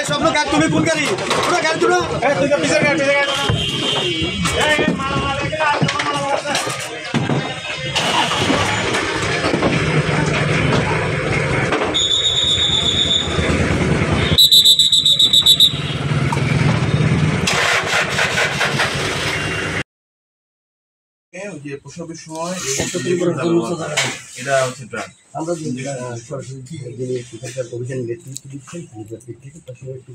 सब लोग तुम्हें फोन करी पूरा गाड़ी तुलो पीछे যে প্রসবের সময় এটা হচ্ছে ড্রাগ আমরা সরাসরি অভিযান নেতৃত্ব দিচ্ছেন তার সঙ্গে একটু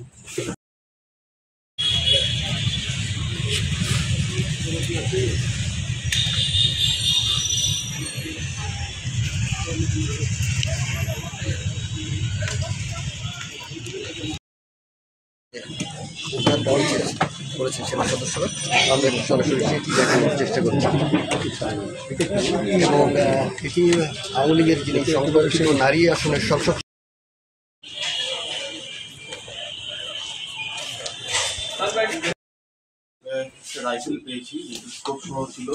করেছেন সেনা সদস্যরা আমরা সরাসরি সেটি দেখানোর চেষ্টা করছি এবং এটি আওয়ামী লীগের যিনি সংগঠিত নারী আসনের সংসদ রাইফেল পেয়েছি যেহেতু স্কোপ সহ ছিল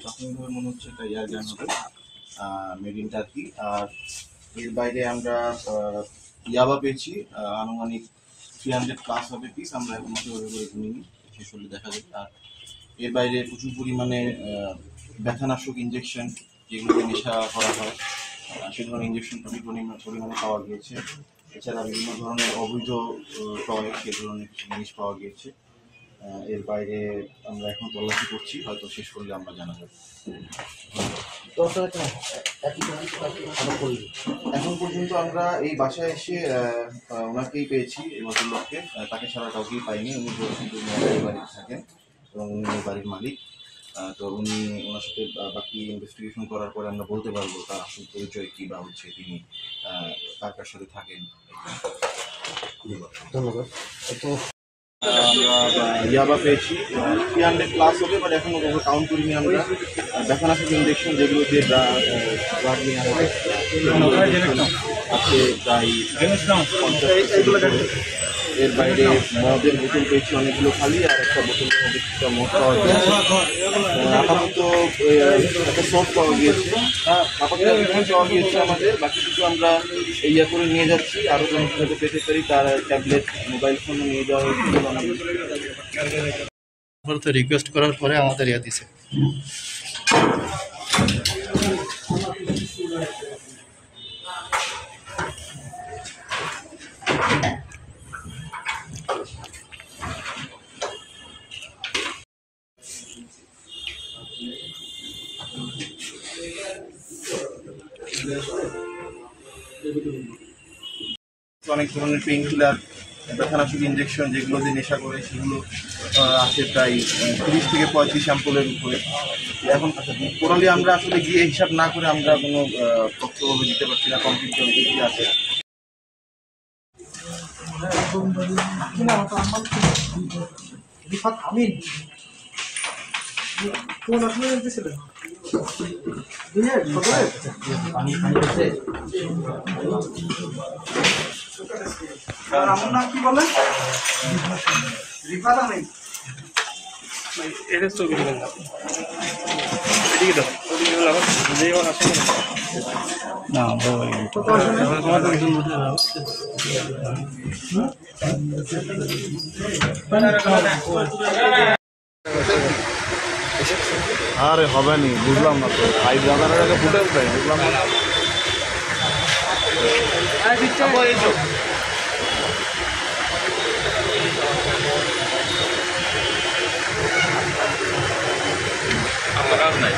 প্রাথমিকভাবে মনে হচ্ছে এটা এয়ার গান হবে মেড ইন টার্কি। আর এর বাইরে আমরা ইয়াবা পেয়েছি আনুমানিক 300+ হবে পিস, আমরা এখন করে নিই শেষ হলে দেখা যাবে। আর এর বাইরে প্রচুর পরিমাণে ব্যথানাশক ইঞ্জেকশন যেগুলোকে নেশা করা হয় সে ধরনের ইঞ্জেকশন প্রচুর পরিমাণে পাওয়া গিয়েছে। এছাড়া বিভিন্ন ধরনের অবৈধ টয় সে ধরনের কিছু জিনিস পাওয়া গিয়েছে। এর বাইরে আমরা এখন তল্লাশি করছি, হয়তো শেষ করলে আমরা জানা যাবে। এখন পর্যন্ত আমরা এই বাসায় এসে ওনাকেই পেয়েছি, এই ভদ্রলোককে, তাকে ছাড়া কাউকেই পাইনি। উনি কিন্তু বাড়িতে থাকেন এবং উনি বাড়ির মালিক। তো উনি ওনার সাথে বাকি ইনভেস্টিগেশন করার পরে আমরা বলতে পারবো তার আসল পরিচয় কী বা হচ্ছে তিনি কার সাথে থাকেন। ধন্যবাদ। আমরা ইয়াবা পেয়েছি 300+ হবে, বাট এখন কাউন্ট করিনি আমরা। ব্যথানাশক ইঞ্জেকশন যেগুলো দিয়ে ড্রাগ নিয়ে আছে প্রায় 50। এর বাইরে মদের বোতল পেয়েছি অনেকগুলো খালি, আর একটা বোতলের মধ্যে কিছুটা মদ পাওয়া গিয়েছে। আপাতত একটা সফট পাওয়া গিয়েছে, পাওয়া গিয়েছে আমাদের। বাকি কিছু আমরা ইয়া করে নিয়ে যাচ্ছি, আরও কোনো যাতে পেতে পারি তার ট্যাবলেট মোবাইল ফোনও নিয়ে যাওয়া হয়েছিল। রিকোয়েস্ট করার পরে আমাদের ইয়া দিছে। অনেক ধরনের পেইন কিলার, ব্যথানাশক ইঞ্জেকশন যেগুলো দিয়ে নেশা করে সেগুলো আছে প্রায় 30 থেকে 35 স্যাম্পলের উপরে। এখন টোটালি আমরা আসলে গিয়ে হিসাব না করে আমরা কোনো তথ্যভাবে দিতে পারছি না কমপ্লিট কি আছে। আমার নাম কি বলেন? রিফাত আমিন। এটা ছবি দিবেন না, এদিকে দাও, ওদিকে দাও, যেই ওর আসে না বাবা। আরে হবে নি, বুঝলাম না তো। ভাই জানার আগে ফুটে উঠে বুঝলাম না। আমার কাজ নাই,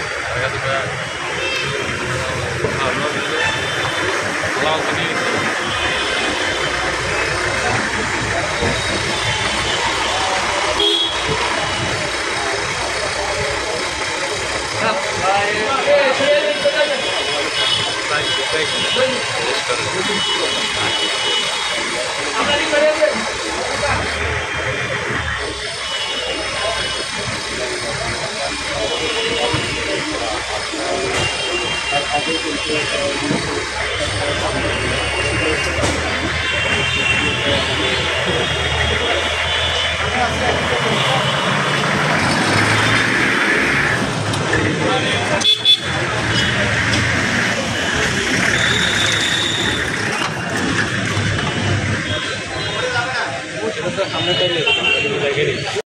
সামনে থেকে